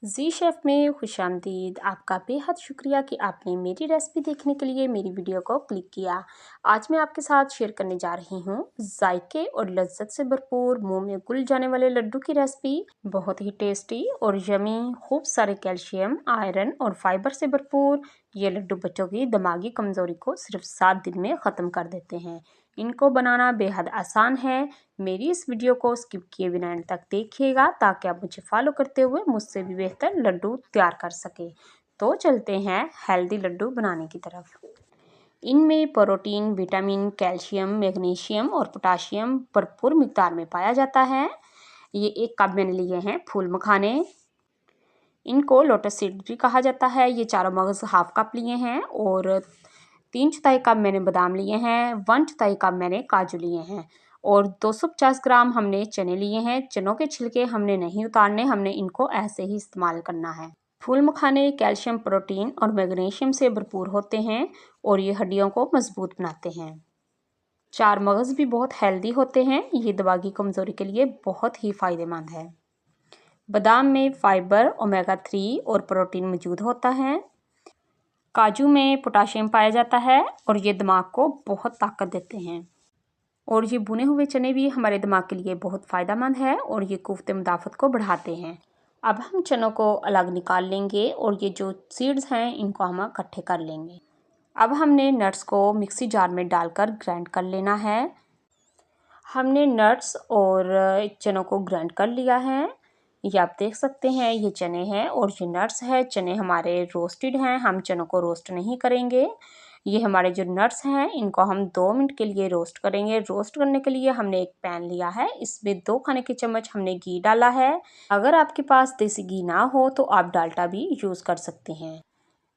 जी chef में खुशामदीद। आपका बेहद शुक्रिया कि आपने मेरी रेसिपी देखने के लिए मेरी वीडियो को क्लिक किया। आज मैं आपके साथ शेयर करने जा रही हूँ जायके और लज्जत से भरपूर मुंह में घुल जाने वाले लड्डू की रेसिपी। बहुत ही टेस्टी और यमी, खूब सारे कैल्शियम, आयरन और फाइबर से भरपूर ये लड्डू बच्चों की दिमागी कमज़ोरी को सिर्फ 7 दिन में ख़त्म कर देते हैं। इनको बनाना बेहद आसान है। मेरी इस वीडियो को स्किप किए बिना एंड तक देखिएगा ताकि आप मुझे फॉलो करते हुए मुझसे भी बेहतर लड्डू तैयार कर सके। तो चलते हैं हेल्दी लड्डू बनाने की तरफ। इनमें प्रोटीन, विटामिन, कैल्शियम, मैग्नीशियम और पोटाशियम भरपूर मिकदार में पाया जाता है। ये 1 कप मैंने लिए हैं फूल मखाने। इनको लोटस सीड भी कहा जाता है। ये चारों मगज हाफ कप लिए हैं और 3/4 कप मैंने बादाम लिए हैं, 1/4 कप मैंने काजू लिए हैं और 250 ग्राम हमने चने लिए हैं। चनों के छिलके हमने नहीं उतारने, हमने इनको ऐसे ही इस्तेमाल करना है। फूल मखाने कैल्शियम, प्रोटीन और मैग्नीशियम से भरपूर होते हैं और ये हड्डियों को मजबूत बनाते हैं। चार मगज भी बहुत हेल्दी होते हैं। ये दिमागी कमजोरी के लिए बहुत ही फायदेमंद है। बादाम में फाइबर, ओमेगा 3 और प्रोटीन मौजूद होता है। काजू में पोटाशियम पाया जाता है और ये दिमाग को बहुत ताकत देते हैं। और ये भुने हुए चने भी हमारे दिमाग के लिए बहुत फ़ायदेमंद है और ये कुफ्ते मुदाफ़त को बढ़ाते हैं। अब हम चनों को अलग निकाल लेंगे और ये जो सीड्स हैं इनको हम इकट्ठे कर लेंगे। अब हमने नट्स को मिक्सी जार में डालकर ग्राइंड कर लेना है। हमने नट्स और चनों को ग्राइंड कर लिया है। ये आप देख सकते हैं ये चने हैं और ये नट्स है। चने हमारे रोस्टेड हैं, हम चनों को रोस्ट नहीं करेंगे। ये हमारे जो नट्स हैं इनको हम 2 मिनट के लिए रोस्ट करेंगे। रोस्ट करने के लिए हमने एक पैन लिया है, इसमें 2 खाने के चम्मच हमने घी डाला है। अगर आपके पास देसी घी ना हो तो आप डालडा भी यूज़ कर सकते हैं।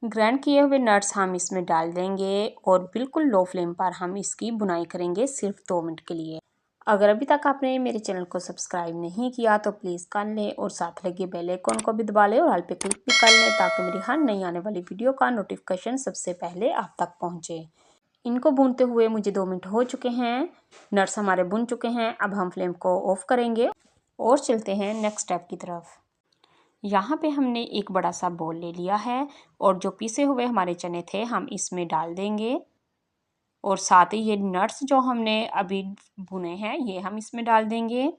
ग्राइंड किए हुए नट्स हम इसमें डाल देंगे और बिल्कुल लो फ्लेम पर हम इसकी बुनाई करेंगे सिर्फ 2 मिनट के लिए। अगर अभी तक आपने मेरे चैनल को सब्सक्राइब नहीं किया तो प्लीज़ कर लें और साथ लगे बेल आइकन को भी दबा लें और ऑल पे क्लिक भी कर लें ताकि मेरी हर नई आने वाली वीडियो का नोटिफिकेशन सबसे पहले आप तक पहुंचे। इनको भूनते हुए मुझे 2 मिनट हो चुके हैं। नट्स हमारे भुन चुके हैं। अब हम फ्लेम को ऑफ करेंगे और चलते हैं नेक्स्ट स्टेप की तरफ। यहाँ पे हमने एक बड़ा सा बोल ले लिया है और जो पीसे हुए हमारे चने थे हम इसमें डाल देंगे और साथ ही ये नट्स जो हमने अभी भुने हैं ये हम इसमें डाल देंगे।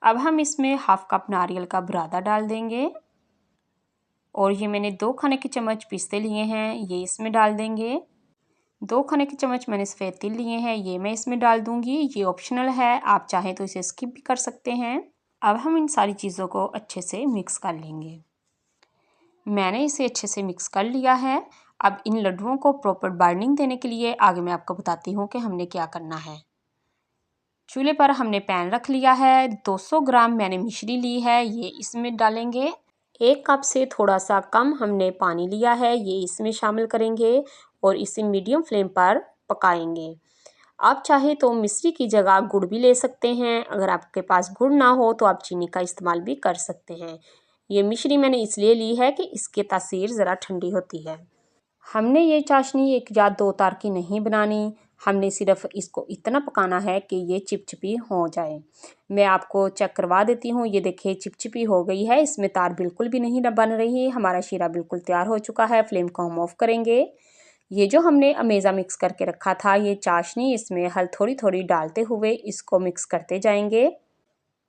अब हम इसमें हाफ कप नारियल का बुरादा डाल देंगे और ये मैंने 2 खाने के चम्मच पिस्ते लिए हैं, ये इसमें डाल देंगे। 2 खाने के चम्मच मैंने सफ़ेद तिल लिए हैं, ये मैं इसमें डाल दूंगी। ये ऑप्शनल है, आप चाहें तो इसे स्किप भी कर सकते हैं। अब हम इन सारी चीज़ों को अच्छे से मिक्स कर लेंगे। मैंने इसे अच्छे से मिक्स कर लिया है। अब इन लड्डुओं को प्रॉपर बाइंडिंग देने के लिए आगे मैं आपको बताती हूँ कि हमने क्या करना है। चूल्हे पर हमने पैन रख लिया है। 200 ग्राम मैंने मिश्री ली है, ये इसमें डालेंगे। 1 कप से थोड़ा सा कम हमने पानी लिया है, ये इसमें शामिल करेंगे और इसे मीडियम फ्लेम पर पकाएंगे। आप चाहे तो मिश्री की जगह गुड़ भी ले सकते हैं। अगर आपके पास गुड़ ना हो तो आप चीनी का इस्तेमाल भी कर सकते हैं। ये मिश्री मैंने इसलिए ली है कि इसकी तासीर ज़रा ठंडी होती है। हमने ये चाशनी 1 या 2 तार की नहीं बनानी, हमने सिर्फ इसको इतना पकाना है कि ये चिपचिपी हो जाए। मैं आपको चेक करवा देती हूँ। ये देखिए चिपचिपी हो गई है, इसमें तार बिल्कुल भी नहीं बन रही। हमारा शीरा बिल्कुल तैयार हो चुका है। फ्लेम को हम ऑफ करेंगे। ये जो हमने अमेज़ा मिक्स करके रखा था ये चाशनी, इसमें हल थोड़ी थोड़ी डालते हुए इसको मिक्स करते जाएंगे।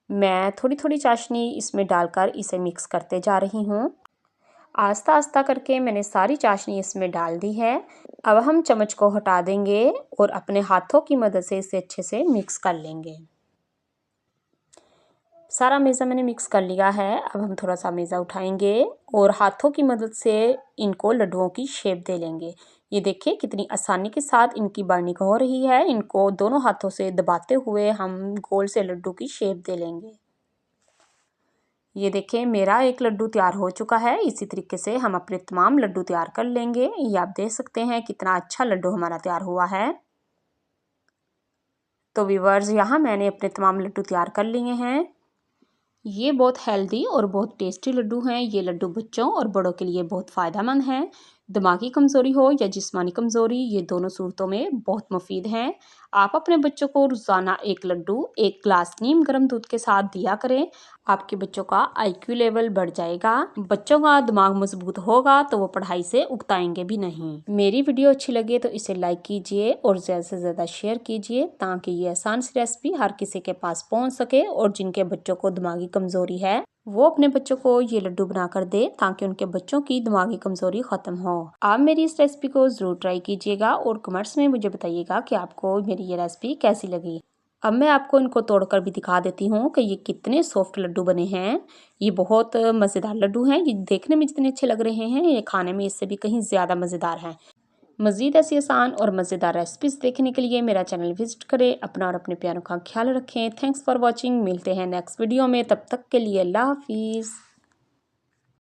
मैं थोड़ी थोड़ी चाशनी इसमें डालकर इसे मिक्स करते जा रही हूँ। आस्ता आस्ता करके मैंने सारी चाशनी इसमें डाल दी है। अब हम चम्मच को हटा देंगे और अपने हाथों की मदद से इसे अच्छे से मिक्स कर लेंगे। सारा मेज़ा मैंने मिक्स कर लिया है। अब हम थोड़ा सा मेज़ा उठाएंगे और हाथों की मदद से इनको लड्डुओं की शेप दे लेंगे। ये देखिए कितनी आसानी के साथ इनकी बाइंडिंग हो रही है। इनको दोनों हाथों से दबाते हुए हम गोल से लड्डू की शेप दे लेंगे। ये देखिए मेरा एक लड्डू तैयार हो चुका है। इसी तरीके से हम अपने तमाम लड्डू तैयार कर लेंगे। ये आप देख सकते हैं कितना अच्छा लड्डू हमारा तैयार हुआ है। तो व्यूअर्स यहाँ मैंने अपने तमाम लड्डू तैयार कर लिए हैं। ये बहुत हेल्दी और बहुत टेस्टी लड्डू हैं। ये लड्डू बच्चों और बड़ों के लिए बहुत फ़ायदेमंद हैं। दिमागी कमज़ोरी हो या जिस्मानी कमज़ोरी, ये दोनों सूरतों में बहुत मुफीद हैं। आप अपने बच्चों को रोज़ाना 1 लड्डू 1 ग्लास नीम गर्म दूध के साथ दिया करें। आपके बच्चों का आईक्यू लेवल बढ़ जाएगा। बच्चों का दिमाग मजबूत होगा तो वो पढ़ाई से उकताएंगे भी नहीं। मेरी वीडियो अच्छी लगे तो इसे लाइक कीजिए और ज़्यादा से ज़्यादा शेयर कीजिए, ताकि ये आसान सी रेसिपी हर किसी के पास पहुंच सके और जिनके बच्चों को दिमागी कमज़ोरी है वो अपने बच्चों को ये लड्डू बना कर दे, ताकि उनके बच्चों की दिमागी कमज़ोरी ख़त्म हो। आप मेरी इस रेसिपी को ज़रूर ट्राई कीजिएगा और कमेंट्स में मुझे बताइएगा कि आपको मेरी ये रेसिपी कैसी लगी। अब मैं आपको इनको तोड़कर भी दिखा देती हूँ कि ये कितने सॉफ्ट लड्डू बने हैं। ये बहुत मज़ेदार लड्डू हैं। ये देखने में जितने अच्छे लग रहे हैं, ये खाने में इससे भी कहीं ज़्यादा मज़ेदार हैं। मज़ीद ऐसी आसान और मज़ेदार रेसिपीज़ देखने के लिए मेरा चैनल विजिट करें। अपना और अपने प्यारों का ख्याल रखें। Thanks for watching. मिलते हैं नेक्स्ट वीडियो में, तब तक के लिए अल्लाह हाफिज़।